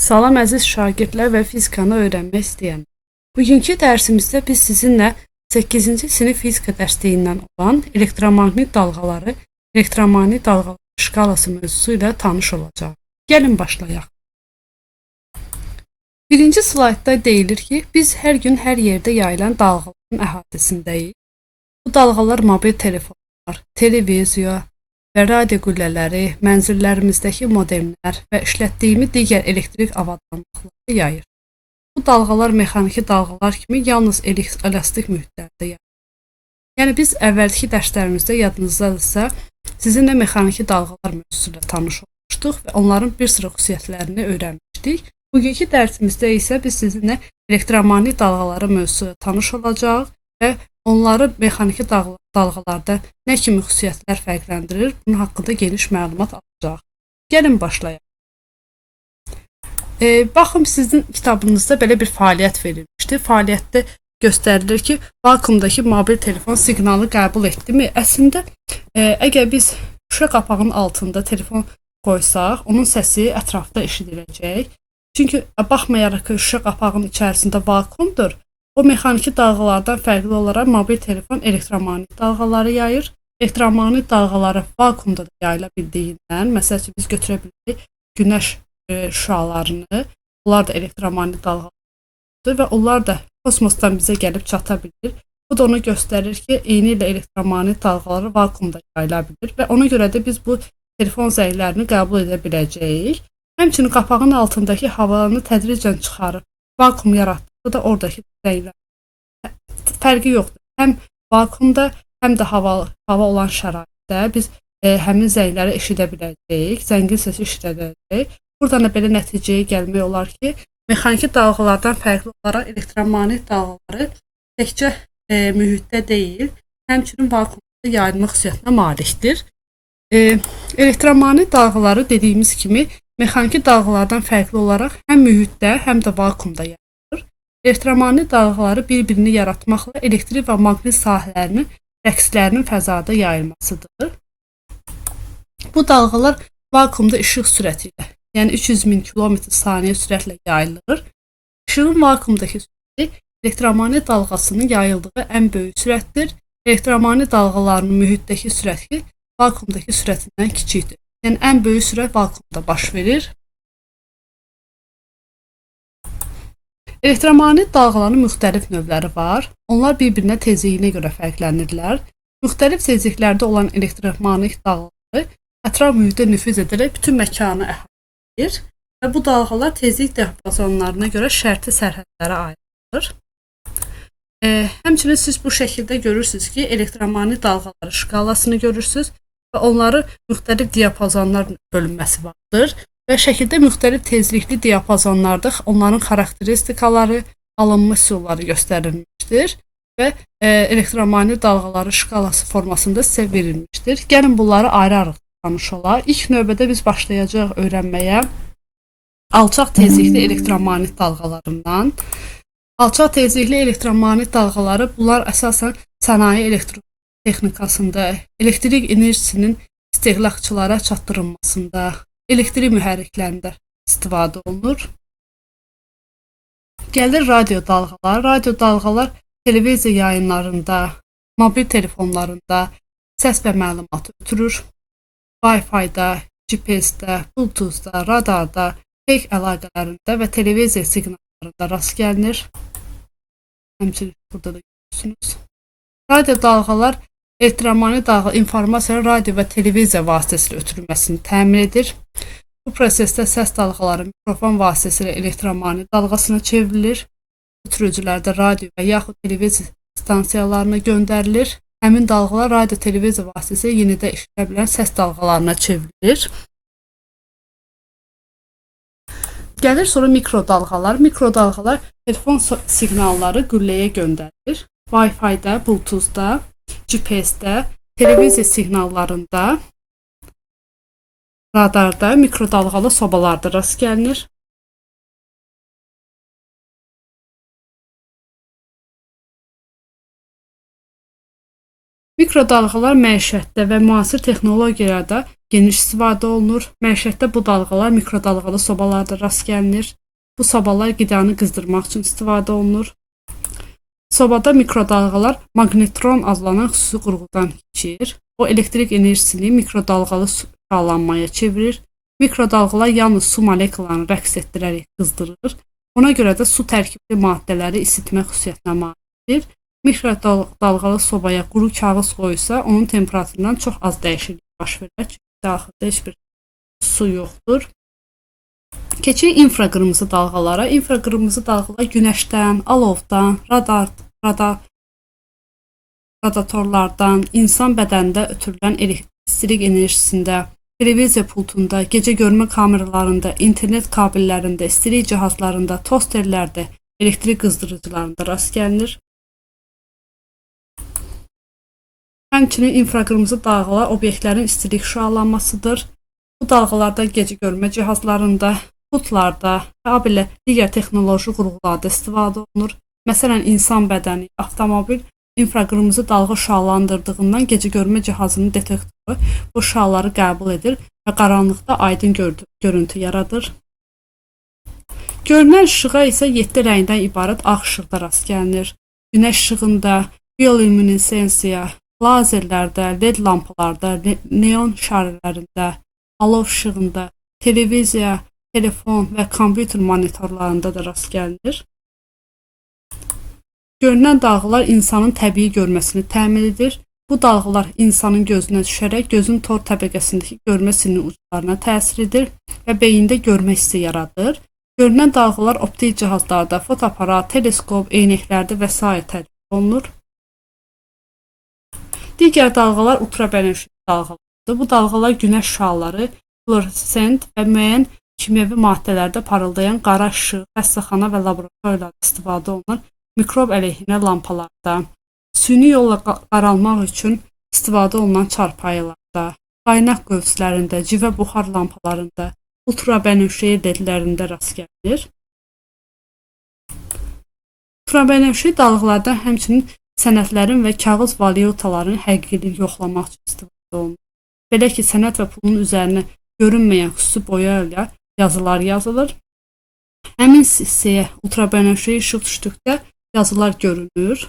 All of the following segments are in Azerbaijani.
Salam əziz şagirdlər və fizikanı öyrənmək istəyənlər. Bugünkü dərsimizdə biz sizinlə 8-ci sinif fizika dərsliyindən olan elektromaqnit dalğaları, elektromaqnit dalğaları şkalası mövzusu ilə tanış olacağıq. Gəlin başlayaq. Birinci slaydda deyilir ki, biz hər gün hər yerdə yayılan dalğaların əhatəsindəyik. Bu dalğalar mobil telefonlar, televiziya və radio qüllələri, mənzillərimizdəki modemlər və işlətdiyimiz digər elektrik avadanlıqları yayır. Bu dalğalar mexaniki dalğalar kimi yalnız elastik mühitlərdə yayır. Yəni biz əvvəlki dərslərimizdə yadınızdadırsa, sizinlə mexaniki dalğalar mövzusu ilə tanış olmuşduq və onların bir sıra xüsusiyyətlərini öyrənmişdik. Bugünkü dərsimizdə isə biz sizinlə elektromaqnit dalğaları mövzusu ilə tanış olacağıq və onları mexaniki dalğalarda nə kimi xüsusiyyətlər fərqləndirir, bunun haqqında geniş məlumat alacağıq. Gəlin başlayaq. Baxın, sizin kitabınızda belə bir fəaliyyət verilmişdi. Fəaliyyətdə göstərilir ki, vakuumdakı mobil telefon siqnalı qəbul etdimi? Əslində, əgər biz şüşə qapağının altında telefon qoysaq, onun səsi ətrafda eşidiləcək. Çünki baxmayaraq ki, şüşə qapağının içərisində vakuumdur, o mexaniki dalğalardan fərqli olaraq mobil telefon elektromaqnit dalğaları yayır. Elektromaqnit dalğaları vakuumda da yayıla bildiyindən, məsəl üçün biz götürə bilərik günəş şüalarını, onlar da elektromaqnit dalğalardır və onlar da kosmosdan bizə gəlib çata bilir. Bu da onu göstərir ki, eyni ilə elektromaqnit dalğaları vakuumda yayıla bilir və ona görə də biz bu telefon zənglərini qəbul edə biləcəyik. Həmçinin qapağın altındakı havanı tədricən çıxarıb vakuum yaratdıqda da oradakı zənglər fərqi yoxdur. Həm vakuumda, həm də hava olan şəraitdə biz həmin zəngləri eşidə biləcəyik, zəngin səsi eşidəcəyik. Buradan da belə nəticəyə gəlmək olar ki, mexaniki dalğalardan fərqli olaraq elektromaqnit dalğaları təkcə mühitdə deyil, həmçinin vakuumda yayılma xüsusiyyətinə malikdir. Elektromaqnit dalğaları dediyimiz kimi mexaniki dalğalardan fərqli olaraq həm mühitdə, həm də vakuumda yayılır. Elektromaqnit dalğaları bir-birini yaratmaqla elektrik və maqnit sahələrinin rəqslərinin fəzada yayılmasıdır. Bu dalğalar vakuumda işıq sürəti ilə, yəni 300.000 km/saniyə sürətlə yayılır. İşığın vakuumdakı sürəti elektromaqnit dalğasının yayıldığı ən böyük sürətdir. Elektromaqnit dalğalarının mühitdəki sürəti vakuumdakı sürətindən kiçikdir. Yəni ən böyük sürət vakuumda baş verir. Elektromaqnit dalğaların müxtəlif növləri var. Onlar bir-birinə tezliyinə görə fərqlənirlər. Müxtəlif tezliklərdə olan elektromaqnit dalğaları ətraf mühitə nüfuz edərək bütün məkanı əhatə edir və bu dalğalar tezlik diapazonlarına görə şərti sərhədlərə ayrılır. Həmçinin siz bu şəkildə görürsünüz ki, elektromaqnit dalğaları şkalasını görürsünüz və onları müxtəlif diapazonlar bölünməsi vardır və şəkildə müxtəlif tezlikli diapazonlarda onların xarakteristikaları, alınma üsulları göstərilmişdir və elektromaqnit dalğaları şkalası formasında sizə verilmişdir. Gəlin bunları ayrı-ayrı tanış olaq. İlk növbədə biz başlayacağıq öyrənməyə alçaq tezlikli elektromaqnit dalğalarından. Alçaq tezlikli elektromaqnit dalğaları bunlar əsasən sənaye elektrotexnikasında, elektrik enerjisinin istehlakçılara çatdırılmasında, elektrik mühərriklərində istifadə olunur. Gəlir radio dalğalar. Radio dalğalar televiziya yayınlarında, mobil telefonlarında səs və məlumat ötürür. Wi-Fi-da, GPS-də, Bluetooth-da, radarda, peyk əlaqələrində və televiziya siqnallarında rast gəlinir. Həmçinin burada da görürsünüz. Radio dalğalar elektromaqnit dalğa informasiyanın radio və televiziya vasitəsilə ötürülməsini təmin edir. Bu prosesdə səs dalğaları mikrofon vasitəsilə elektromaqnit dalğasına çevrilir. Ötürücülərdə radio və yaxud televiziya stansiyalarına göndərilir. Həmin dalğalar radio televiziya vasitəsilə yenidə eşidilə bilən səs dalğalarına çevrilir. Gəlir sonra mikrodalğalar. Mikrodalğalar telefon siqnalları qülləyə göndərilir. Wi-Fi-də, Bluetooth-da, GPS-də, televiziya siqnallarında, radarda, mikrodalğalı sobalarda rast gəlinir. Mikrodalğalar məişətdə və müasir texnologiyalarda geniş istifadə olunur. Məişətdə bu dalğalar mikrodalğalı sobalarda rast gəlinir. Bu sobalar qidanı qızdırmaq üçün istifadə olunur. Sobada mikrodalğalar magnetron adlanan xüsusi qurğudan keçir. O elektrik enerjisini mikrodalğalı şüalanmaya çevirir. Mikrodalğalar yalnız su molekullarını rəqs etdirərək qızdırır. Ona görə də su tərkibli maddələri isitmə xüsusiyyətinə malikdir. Mikrodalğalı sobaya quru kağız qoysa, onun temperaturundan çox az dəyişiklik baş verər. Çünki daxildə heç bir su yoxdur. Keçək infraqırmızı dalğalara. İnfraqırmızı dalğalar günəşdən, alovdan, radiatorlardan, insan bədənində ötürülən elektrik enerjisində, televiziya pultunda, gecə görmə kameralarında, internet kabellərində, istilik cihazlarında, tosterlərdə, elektrik qızdırıcılarında rast gəlinir. Həmçinin infraqırmızı dalğalar obyektlərin istilik şüalanmasıdır. Bu dalğalardan gecə görmə cihazlarında, pultlarda, habelə digər texnoloji qurğularda istifadə olunur. Məsələn, insan bədəni, avtomobil infraqırmızı dalğa şüalandırdığından gecə görmə cihazının detektoru bu şüaları qəbul edir və qaranlıqda aydın görüntü yaradır. Görünən işığa isə 7 rəngdən ibarət ağ işıqda rast gəlinir. Günəş işığında, bioluminesensiya, lazerlərdə, LED lampalarda, neon şarlərində, alov işığında, televiziya, telefon və kompüter monitorlarında da rast gəlinir. Görünən dalğalar insanın təbii görməsini təmin edir. Bu dalğalar insanın gözünə düşərək gözün tor təbəqəsindəki görmə sinirinin uclarına təsir edir və beyində görmə hissi yaradır. Görünən dalğalar optik cihazlarda, fotoaparat, teleskop, eynəklərdə və s. tədqiq olunur. Digər dalğalar ultrabənövşəyi dalğalardır. Bu dalğalar günəş şüaları, fluoresent və müəyyən kimyəvi maddələrdə parıldayan qara işıq, xəstəxana və laboratoriyalarda istifadə olunan mikrob əleyhinə lampalarda, süni yolla qaralmaq üçün istifadə olunan çarpayılarda, qaynaq qövslərində, civə buxar lampalarında, ultrabənövşəyi ledlərində rast gəlinir. Ultrabənövşəyi dalğalardan həmçinin sənədlərin və kağız valyutaların həqiqiliyini yoxlamaq üçün istifadə olunur. Belə ki, sənəd və pulun üzərinə görünməyən xüsusi boya ilə yazılar yazılır. Həmin hissəyə ultrabənövşəyi işıq düşdükdə yazılar görünür.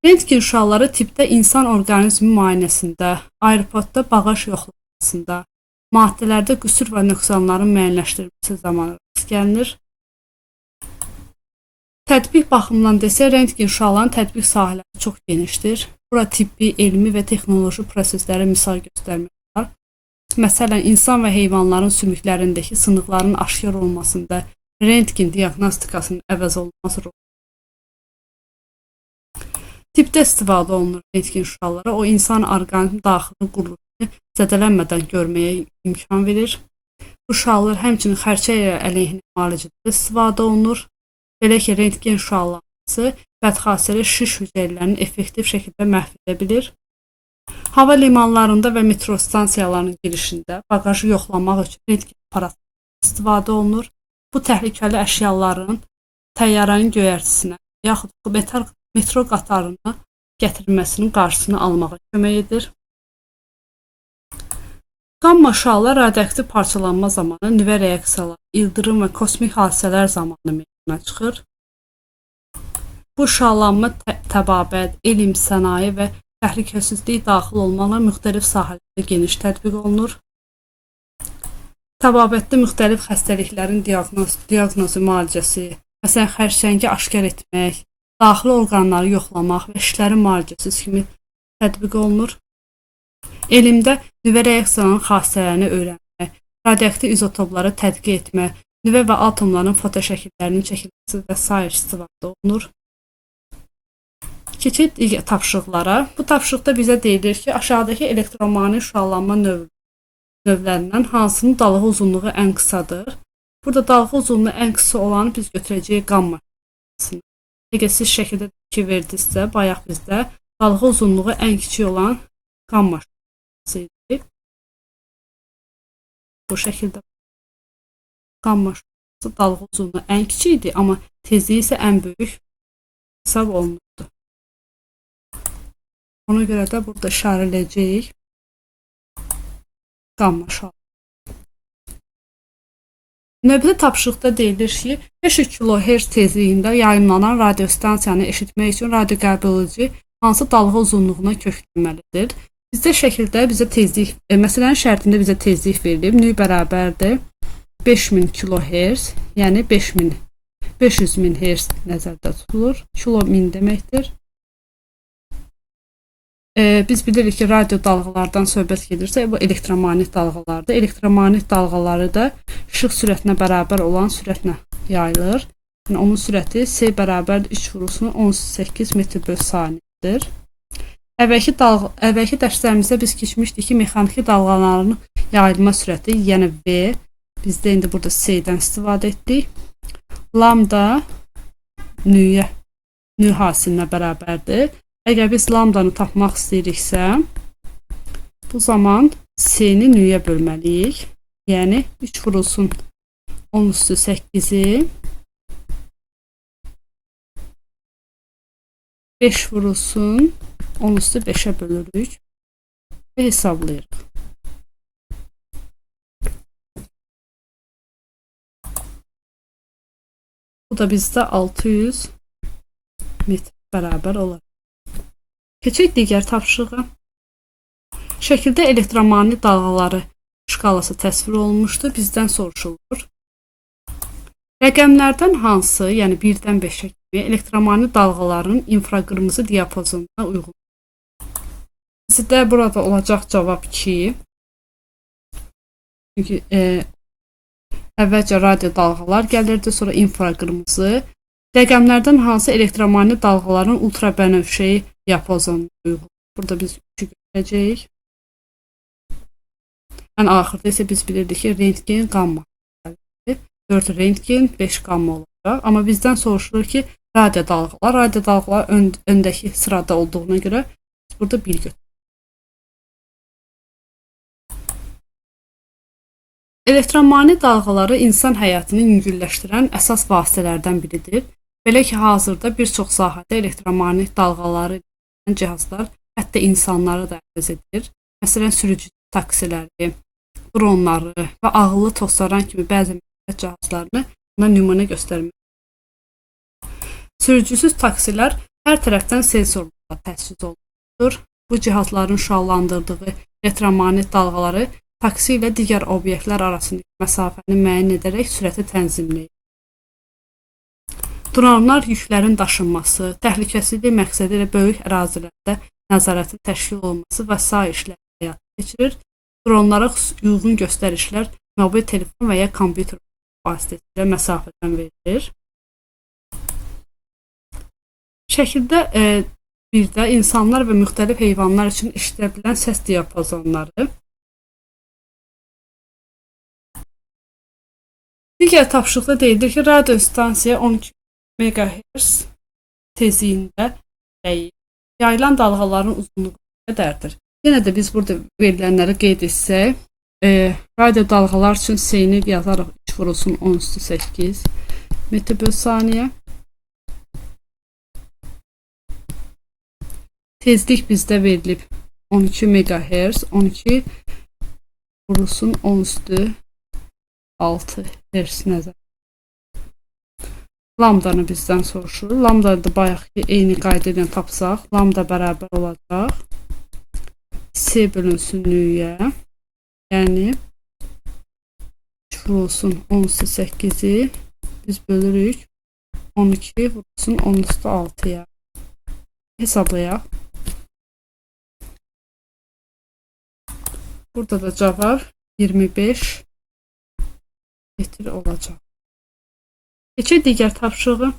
Rentgen şüaları tibbdə insan orqanizmi müayinəsində, aeroportda bağış yoxlamasında, maddələrdə qüsur və nöqsanların müəyyənləşdirilməsi zamanı rast gəlinir. Tətbiq baxımından desə, rentgen şüalarının tətbiq sahələri çox genişdir. Bura tibbi, elmi və texnoloji proseslərə misal göstərmək olar. Məsələn, insan və heyvanların sümüklərindəki sınıqların aşkar olmasında rentgen diaqnostikasının əvəz olunması rol. Tibbdə istifadə olunur rentgen şüaları. O, insan orqanizmi daxili quruluşunu zədələnmədən görməyə imkan verir. Bu şüalar həmçinin xərçəyə əleyhinə müalicədə istifadə olunur. Belə ki, rentgen şüalanması bədxasəli şiş hüceyrələrini effektiv şəkildə məhv edə bilir. Hava limanlarında və metro stansiyalarının girişində bagajı yoxlamaq üçün rentgen aparatları istifadə olunur. Bu təhlükəli əşyaların təyyarənin göyərtisinə yaxud metro qatarına gətirilməsinin qarşısını almağa kömək edir. Qamma şüalar radioaktiv parçalanma zamanı nüvə reaksiyaları, ildırım və kosmik hadisələr zamanı meydana çıxır. Bu şüalanma təbabət, elm, sənaye və təhlükəsizlik daxil olmaqla müxtəlif sahələrdə geniş tətbiq olunur. Təbabətdə müxtəlif xəstəliklərin diaqnozu müalicəsi, məsələn, xərçəngi aşkar etmək, daxili orqanları yoxlamaq və işlərin müalicəsi kimi tətbiq olunur. Elmdə nüvə reaksiyalarının xassələrini öyrənmək, radioaktiv izotopları tədqiq etmək, nüvə və atomların fotoşəkillərinin çəkilməsi və s. istifadə olunur. Keçid digər tapşırıqlara. Bu tapşırıqda bizə deyilir ki, aşağıdakı elektromaqni şüalanma növlərindən hansının dalğa uzunluğu ən qısadır? Burada dalğa uzunluğu ən qısa olanı biz götürəcəyik qamma şüalanmasını. Əgər siz şəkildə fikir verdinizsə, bayaq bizdə dalğa uzunluğu ən kiçik olan qamma şüalanması idi. Bu şəkildə qamma şüalanması dalğa uzunluğu ən kiçik idi, amma tezliyi isə ən böyük hesab olunurdu. Ona görə də burada işarələyəcəyik. qamma şalı. Növbəti tapşırıqda deyilir ki, 500 kHz tezliyində yayımlanan radiostansiyanı eşitmək üçün radioqəbul hansı dalğa uzunluğuna köklənməlidir? Bizdə şəkildə bizə tezlik, məsələnin şərtində bizə tezlik verilib. Növ bərabərdir 5000 kHz, yəni 500 min Hz nəzərdə tutulur. Kilo min deməkdir. Biz bilirik ki, radio dalğalardan söhbət gedirsə, bu elektromagnet dalğalardır. Elektromagnet dalğaları da işıq sürətinə bərabər olan sürətlə yayılır. Yəni, onun sürəti S bərabər 3/10⁸ metr/saniyədir. Əvvəlki dərslərimizdə biz keçmişdik ki, mexaniki dalğaların yayılma sürəti, yəni V, bizdə indi burada S-dən istifadə etdik. Lambda nü hasilinə bərabərdir. Əgər biz lambdanı tapmaq istəyiriksə, bu zaman S-ni nüyə bölməliyik. Yəni, 3/10⁸ 5/10⁵-ə bölürük və hesablayırıq. Bu da bizdə 600 metr bərabər olar. Keçək digər tapşırığa. Şəkildə elektromagnet dalğaları şkalası təsvir olunmuşdur. Bizdən soruşulur. Rəqəmlərdən hansı, yəni 1-dən 5-ə kimi elektromagnet dalğaların infraqırmızı diapazonuna uyğun? Sizdə burada olacaq cavab 2. Çünki əvvəlcə radio dalğalar gəlirdi, sonra infraqırmızı. Rəqəmlərdən hansı elektromagnet dalğaların ultrabənövşəyi diapazonuna uyğun? Burada biz 3-ü görəcəyik. Ən axırda isə biz bilirdik ki, rentgen, qamma. 4 rentgen, 5 qamma olacaq. Amma bizdən soruşulur ki, radio dalğalar öndəki sırada olduğuna görə biz burada 1 götürürük. Elektromagnet dalğaları insan həyatını yüngülləşdirən əsas vasitələrdən biridir. Belə ki, hazırda bir çox sahədə elektromagnet dalğaları cihazlar, hətta insanları da əvəz edir. Məsələn, sürücü taksiləri, dronları və ağıllı tozsaran kimi bəzi cihazlarını buna nümunə göstərmək. Sürücüsüz taksilər hər tərəfdən sensorlarla təchiz olunur. Bu cihazların şüalandırdığı elektromagnet dalğaları taksi ilə digər obyektlər arasındakı məsafəni müəyyən edərək sürəti tənzimləyir. Dronlar yüklərin daşınması, təhlükəsizlik məqsədi ilə böyük ərazilərdə nəzarətin təşkil olunması və sair işlər həyata keçirir. Dronlara uyğun göstərişlər mobil telefon və ya kompüter vasitəsilə məsafədən verilir. Şəkildə bir də insanlar və müxtəlif heyvanlar üçün eşidilə bilən səs diapazonları. Digər tapşırıqda deyilir ki, radiostansiya 12 MHz tezliyində yayılan dalğaların uzunluğu qədərdir. Yenə də biz burada verilənləri qeyd etsək, radio dalğalar üçün S-ni yazarıq 3/10⁸ metr/saniyə. Tezlik bizdə verilib 12 MHz, 12/10⁶ 6 Hz nəzər. Lambdanı bizdən soruşur. Lambda da bayaq ki, eyni qayda ilə tapsaq, lambda bərabər olacaq S bölünsün nüyə, yəni 3/10⁸ biz bölürük 12/10⁶ hesablayaq. Burada da cavab 25 metr olacaq. Keçək digər tapşırığı.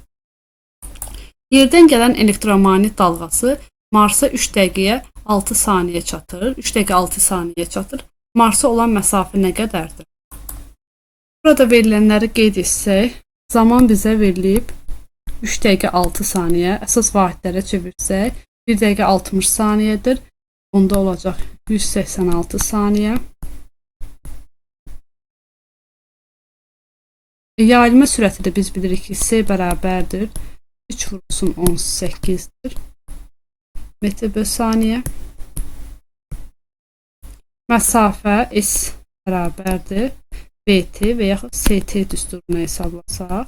Yerdən gələn elektromagnet dalğası Marsa 3 dəqiqəyə 6 saniyə çatır. 3 dəqiqə 6 saniyə çatır. Marsa olan məsafə nə qədərdir? Burada verilənləri qeyd etsək, zaman bizə verilib 3 dəqiqə 6 saniyə. Əsas vahidlərə çevirsək, 1 dəqiqə 60 saniyədir. Onda olacaq 186 saniyə. Yayılma sürəti də biz bilirik ki, S bərabərdir 3/18-dir metr/saniyə. məsafə S bərabərdir VT və yaxud ST düsturuna hesablasaq.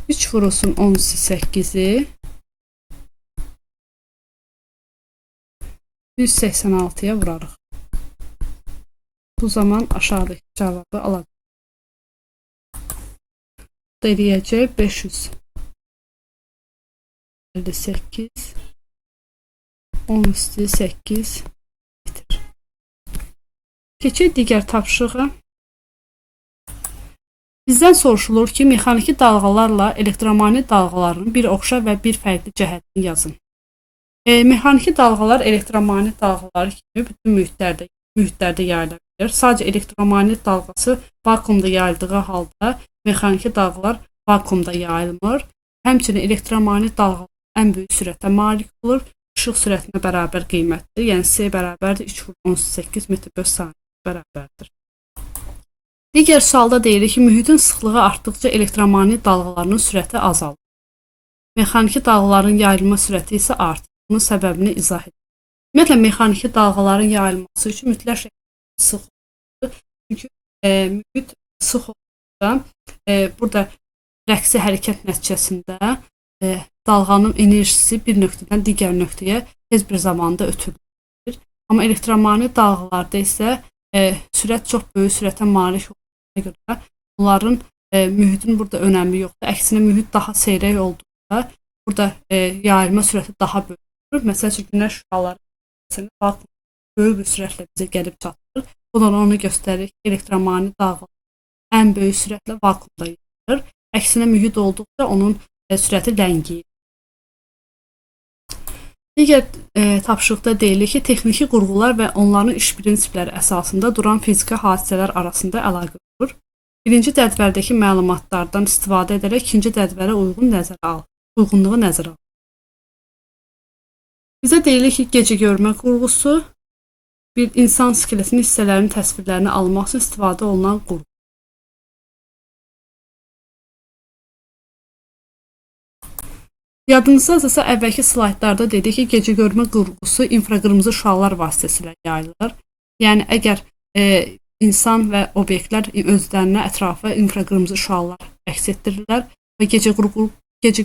3 vurulsun 10-8-i 186-ya vurarıq. Bu zaman aşağıdakı cavabı alacaq. Eləyəcək 558 10-8 metr. Keçək digər tapşırığa. Bizdən soruşulur ki, mexaniki dalğalarla elektromanyetik dalğaların bir oxşar və bir fərqli cəhətini yazın. Mexaniki dalğalar elektromanyetik dalğaları kimi bütün mühitlərdə yayıla bilir. Sadəcə elektromanyetik dalğası vakuumda yayıldığı halda mexaniki dalğalar vakuumda yayılmır. Həmçinin elektromanyetik dalğalar ən böyük sürətə malik olur. İşıq sürətinə bərabər qiymətdir. Yəni C bərabərdir 3/18 metr/saniyə bərabərdir. Digər sualda deyilir ki, mühitin sıxlığı artdıqca elektromanyetik dalğalarının sürəti azalır. Mexaniki dalğaların yayılma sürəti isə artır. Bunun səbəbini izah edir. Ümumiyyətlə, mexaniki dalğaların yayılması üçün mütləq şəkildə sıx olur. Çünki mühit sıx olursa, burada rəqsi hərəkət nəticəsində dalğanın enerjisi bir nöqtədən digər nöqtəyə tez bir zamanda ötürülür. Amma elektromanyetik dalğalarda isə sürət çox böyük sürətə malik olduğuna görə bunların mühitin burada önəmi yoxdur. Əksinə mühit daha seyrək olduqda burada yayılma sürəti daha böyük. Məsəl üçün, günəş şüaları böyük bir sürətlə bizə gəlib çatır. Bu da onu göstərir ki, elektromanyetik dalğalar ən böyük sürətlə vakuumda yayılır. Əksinə mühit olduqca onun sürəti ləngiyir. Digər tapşırıqda deyilir ki, texniki qurğular və onların iş prinsipləri əsasında duran fiziki hadisələr arasında əlaqə qurur. Birinci cədvəldəki məlumatlardan istifadə edərək ikinci cədvələ uyğunluğu nəzərə al. Bizə deyilir ki, gecə görmə qurğusu bir insan skeletinin hissələrinin təsvirlərini almaq üçün istifadə olunan qurğu. Yadınızdadırsa, əvvəlki slaytlarda dedik ki, gecə görmə qurğusu infraqırmızı şüalar vasitəsilə yayılır. Yəni, əgər insan və obyektlər özlərinə ətrafa infraqırmızı şüalar əks etdirirlər və gecə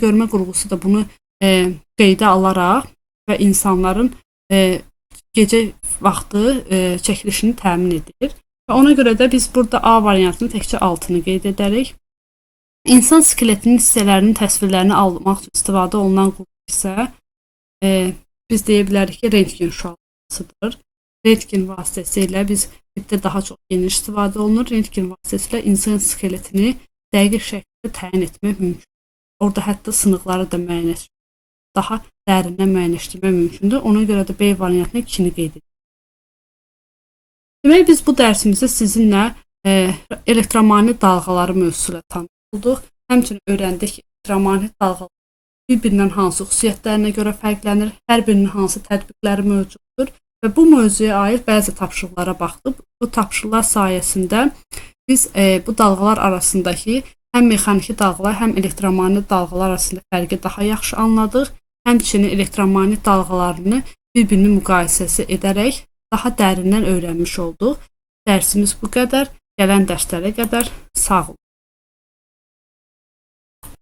görmə qurğusu da bunu qeydə alaraq və insanların gecə vaxtı çəkilişini təmin edir. Və ona görə də biz burada A variantının təkcə altını qeyd edərik. İnsan skeletinin hissələrinin təsvirlərini almaq üçün istifadə olunan qurğu isə biz deyə bilərik ki, rentgen şüalarıdır. Rentgen vasitəsilə biz tibbdə daha çox geniş istifadə olunur. Rentgen vasitəsilə insan skeletini dəqiq şəkildə təyin etmək mümkün. Orada hətta sınıqları da daha dərindən müəyyənləşdirmək mümkündür. Ona görə də B variantına 2-ni qeyd edirik. Demək, biz bu dərsimizdə sizinlə elektromanyetik dalğaları mövzusu ilə tanış olduq. Həmçinin öyrəndik ki, elektromanyetik dalğalar bir-birindən hansı xüsusiyyətlərinə görə fərqlənir, hər birinin hansı tətbiqləri mövcuddur və bu mövzuya aid bəzi tapşırıqlara baxdıq. Bu tapşırıqlar sayəsində biz bu dalğalar arasındakı həm mexaniki dalğalar, həm elektromanyetik dalğalar arasında fərqi daha yaxşı anladıq. Həmçinin elektromanyetik dalğalarını bir-birinin müqayisəsi edərək daha dərindən öyrənmiş olduq. Dərsimiz bu qədər. Gələn dərslərə qədər sağ olun.